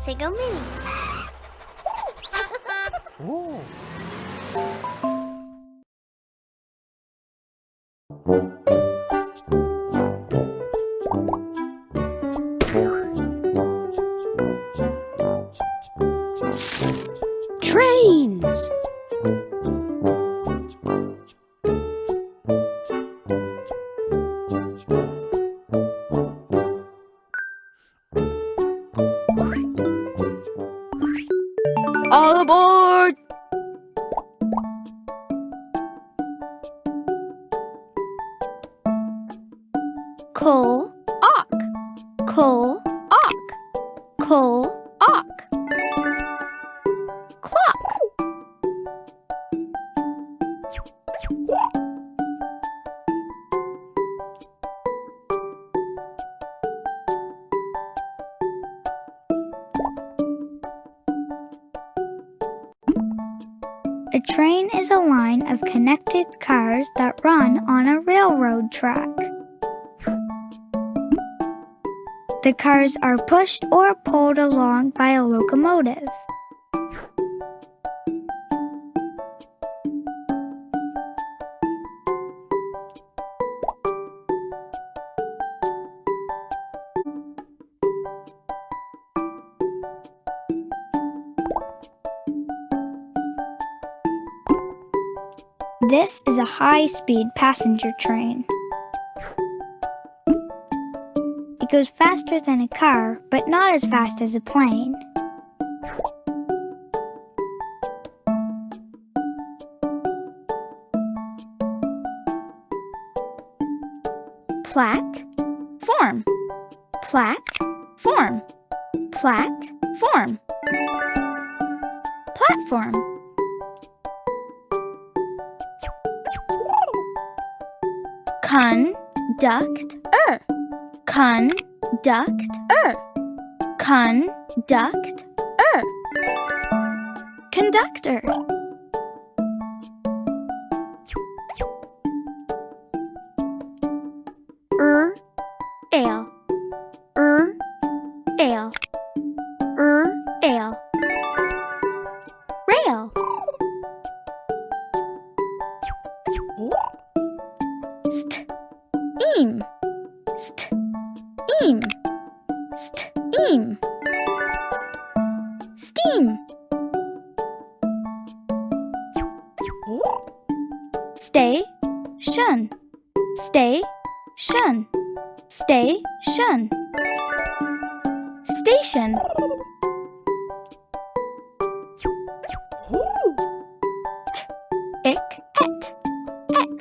Sago Mini. Ooh. Trains. All aboard! Coal, ock. Coal, ock. Coal, ock. Clock. A train is a line of connected cars that run on a railroad track. The cars are pushed or pulled along by a locomotive. This is a high-speed passenger train. It goes faster than a car, but not as fast as a plane. Platform. Platform. Platform. Platform. Conductor. Conductor. Conductor. Conductor. Ale. Ale. Ale. Rail. Steam. Steam. Steam. Steam. Station. Station. Station. Station. Ick, et, et.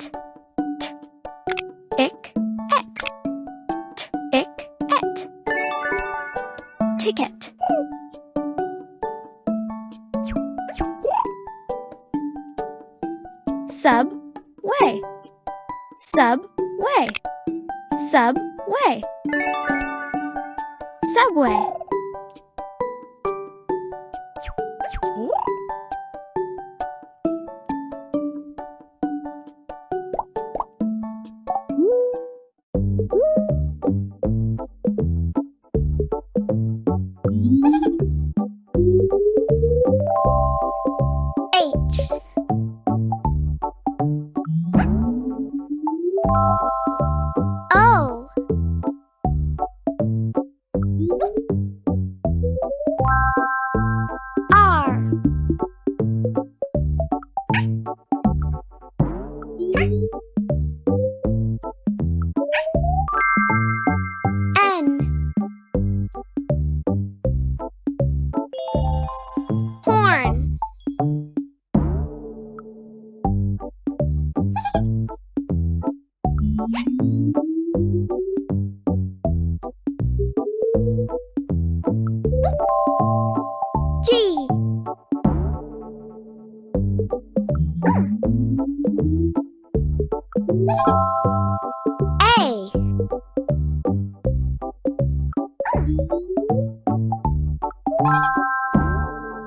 Ick, et. Ick, et. Ticket. Subway. Subway. Subway. Subway. H. O. R. N. Horn. G. A.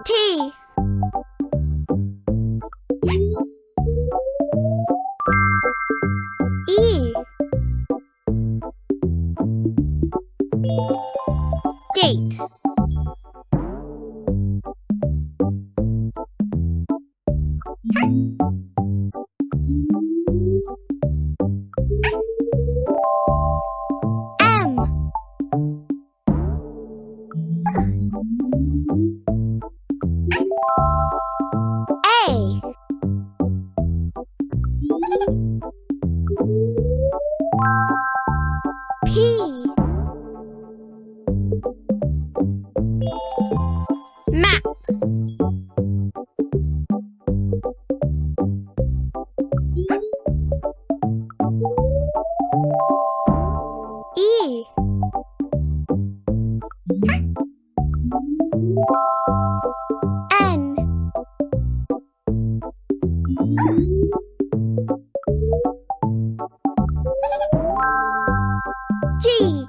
T. E. Gate. N G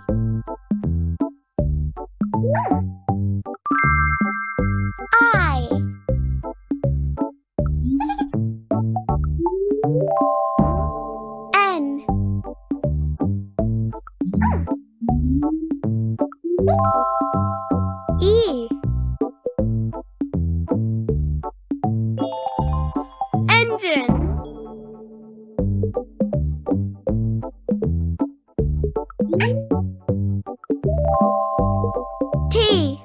I N E Engine T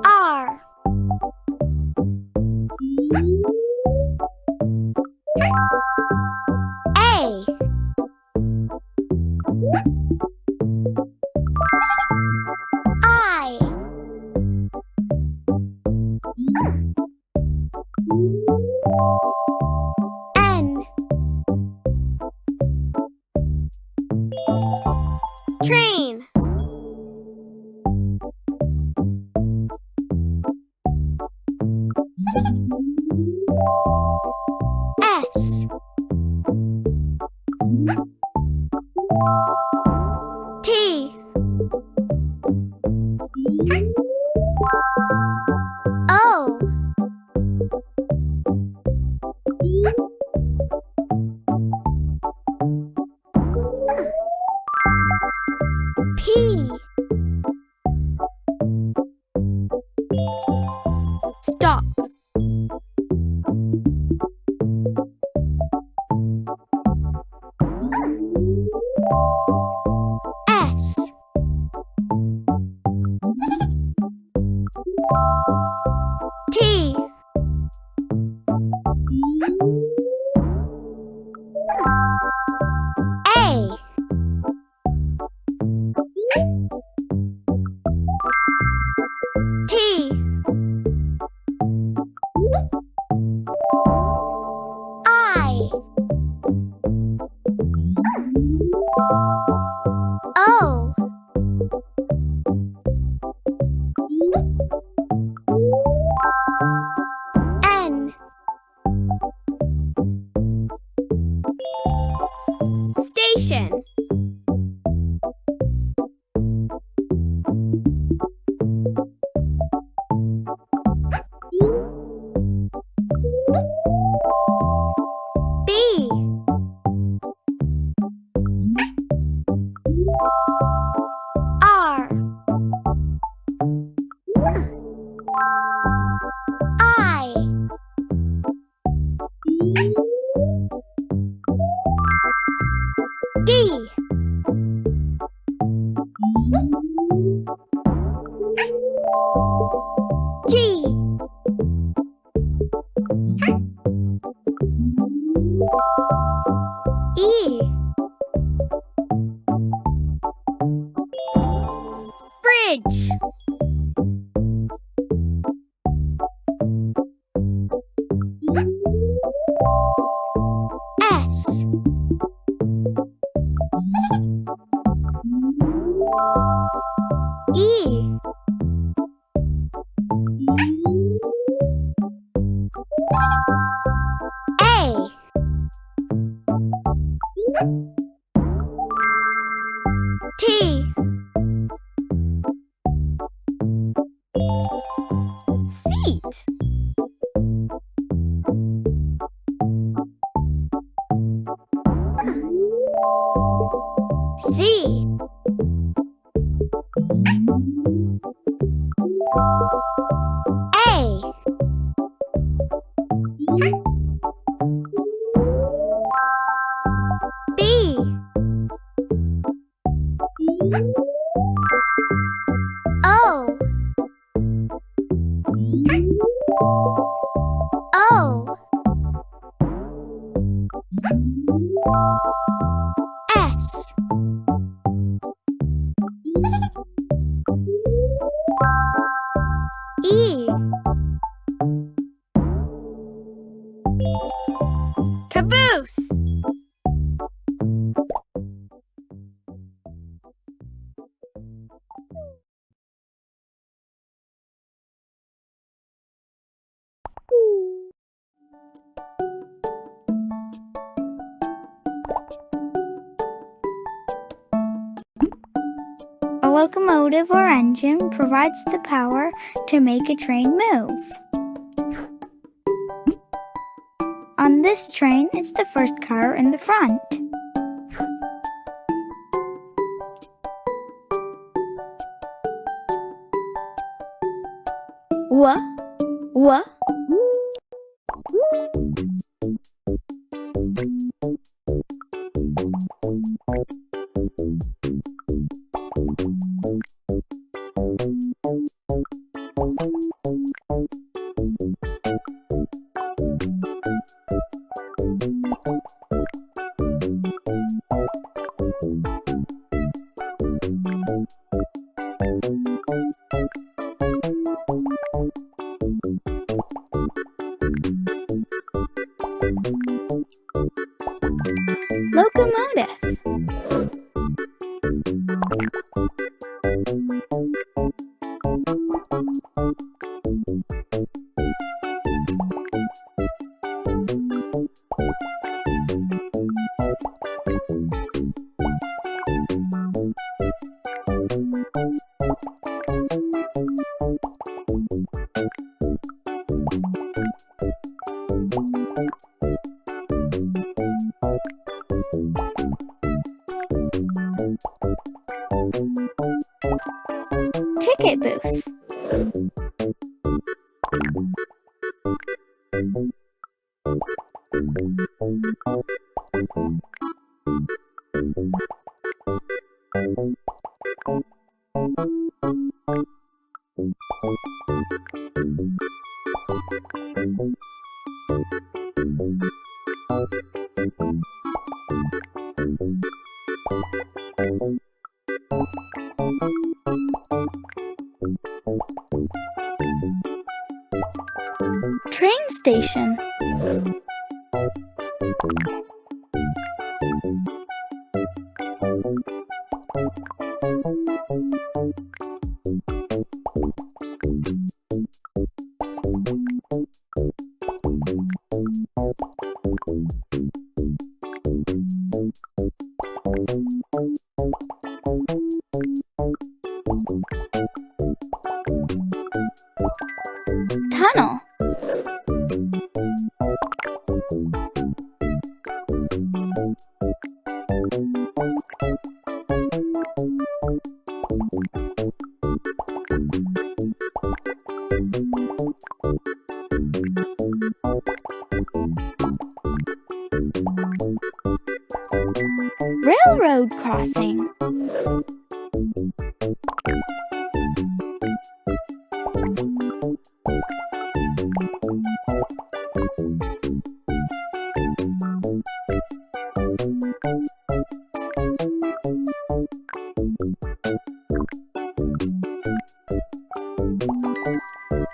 R A I N Train S T O P Stop S T A T I O N Station B R I D G E Bridge S E A T Seat C A B O O S locomotive or engine provides the power to make a train move. On this train, it's the first car in the front. Wha, wha. Locomotive. Ticket booth. Train station. Tunnel. Railroad crossing.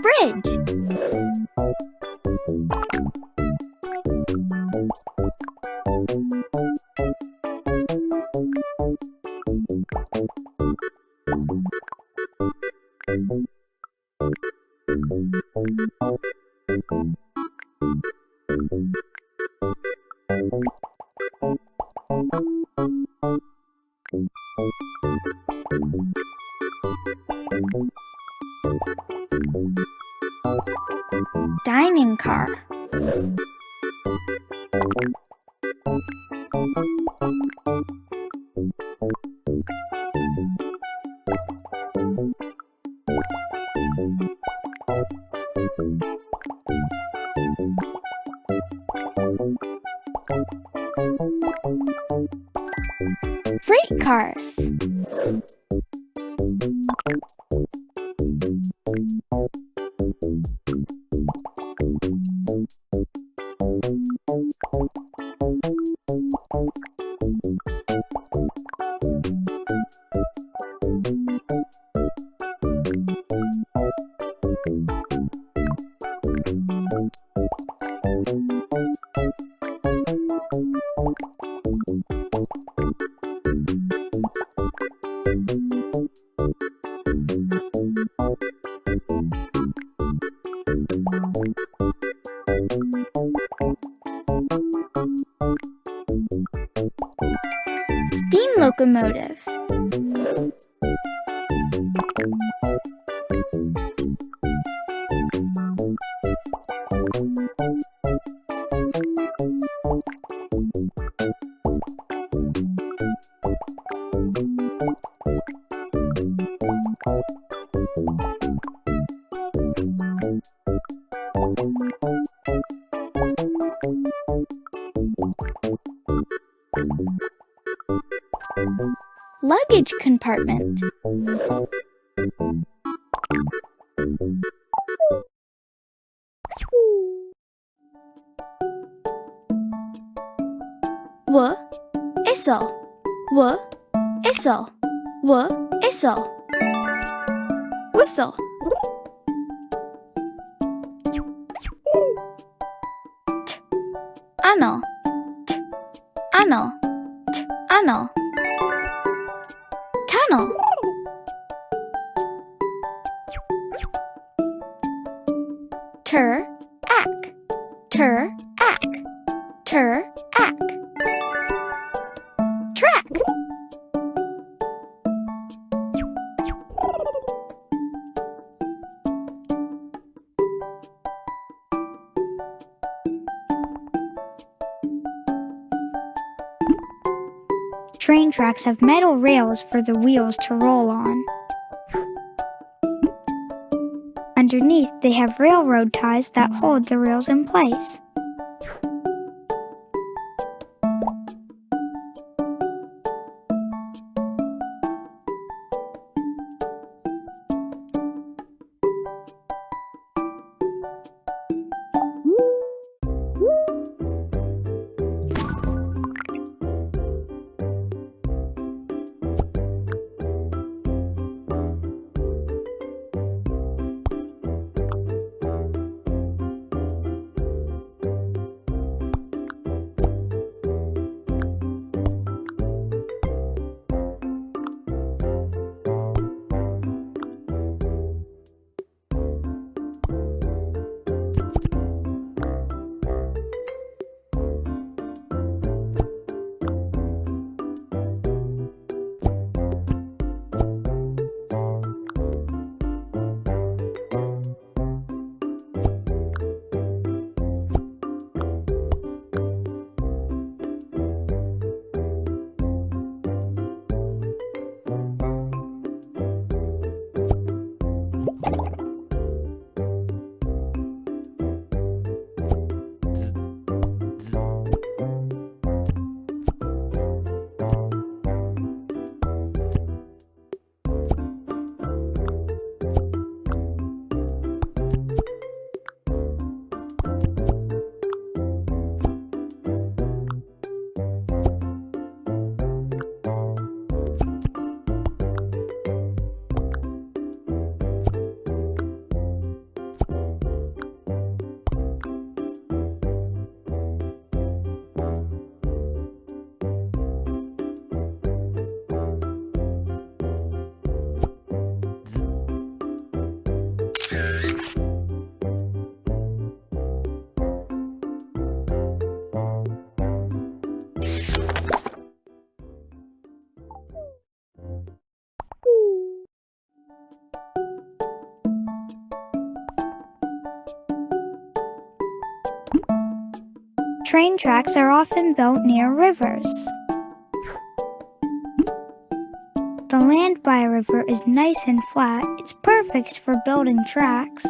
Bridge. Dining car. Freight cars. Steam locomotive. Luggage compartment. Whistle, whistle, whistle. Whistle. Tunnel, tunnel, tunnel. Tunnel. Tur-ack, tur-ack, tur-ack. Track. Train tracks have metal rails for the wheels to roll on. Underneath, they have railroad ties that hold the rails in place. Train tracks are often built near rivers. The land by a river is nice and flat. It's perfect for building tracks.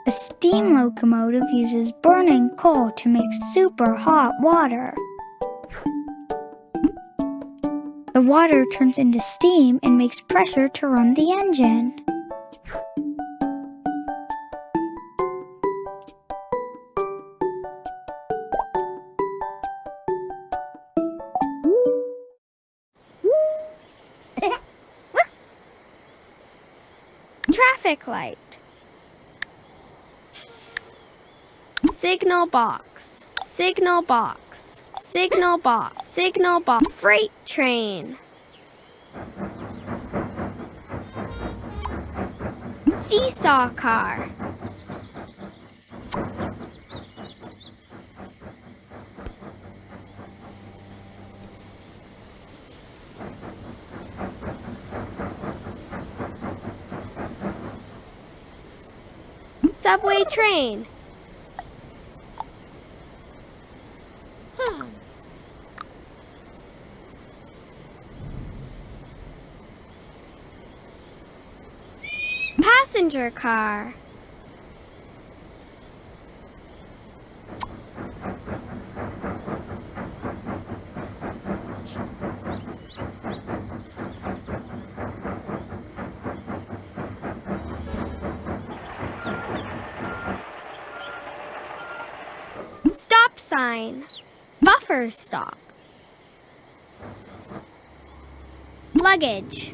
A steam locomotive uses burning coal to make super hot water. The water turns into steam and makes pressure to run the engine. Traffic light. Signal box. Signal box. Signal box. Signal box. Freight train. Seesaw car. Subway train. Passenger car. Stop sign. Buffer stop. Luggage.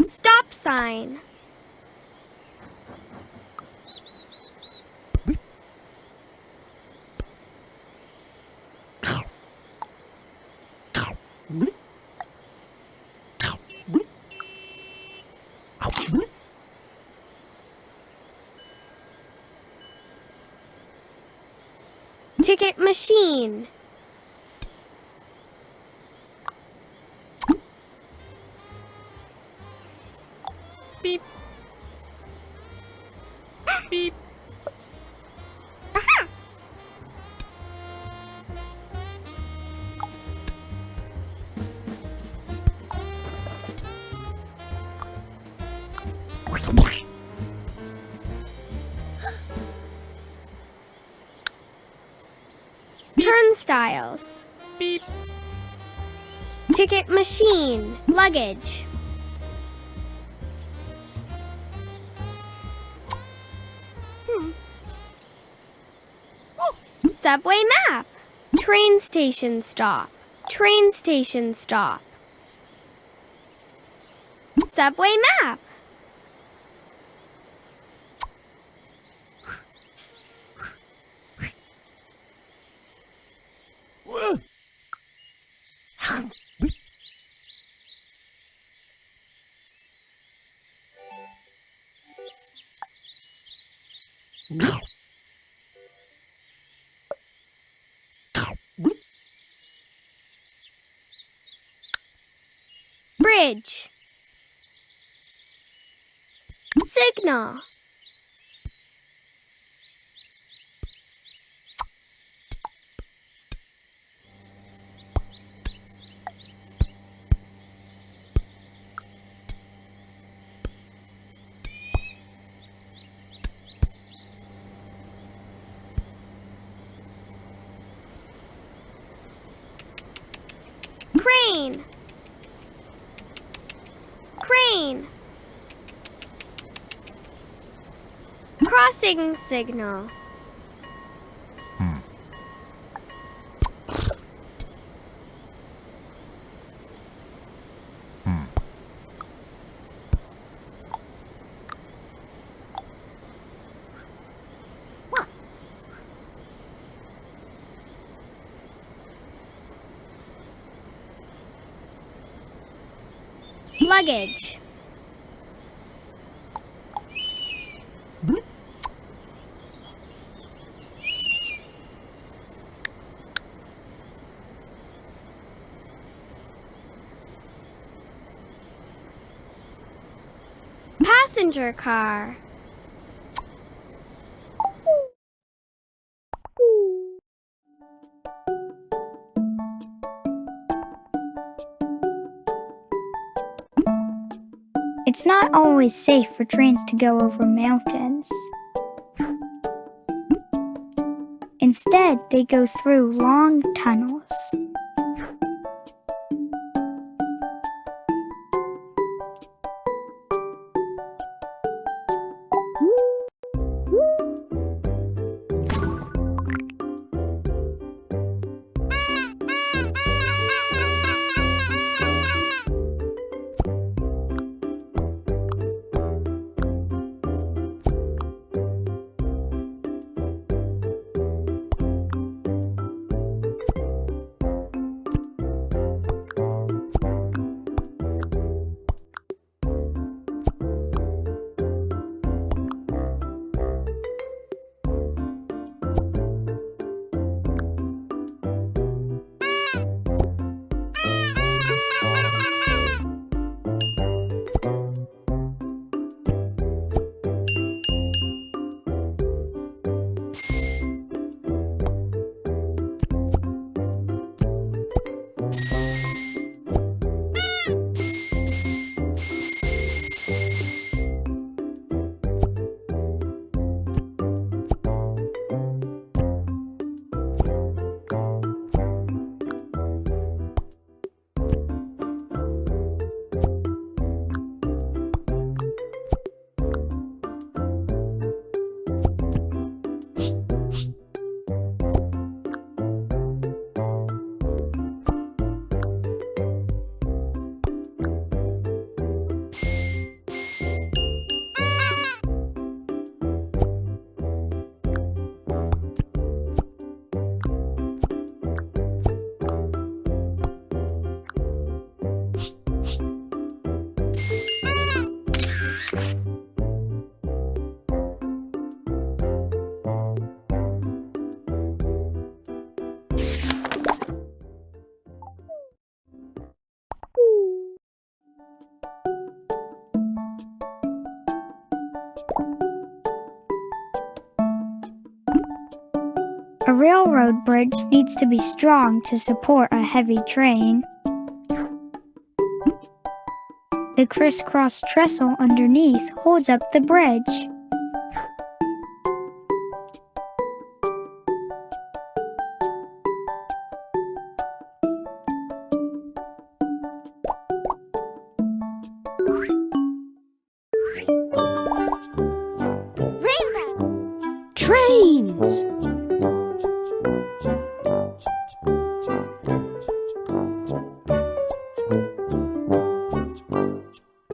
Stop sign. Ticket machine. Beep. Beep. Turnstiles. Beep. Ticket machine. Luggage. Subway map. Train station stop. Train station stop. Subway map. Bridge. Signal. Crane. Crane. Crossing signal. Luggage. Passenger car. It's not always safe for trains to go over mountains. Instead, they go through long tunnels. A railroad bridge needs to be strong to support a heavy train. The crisscross trestle underneath holds up the bridge. Rainbow. Trains!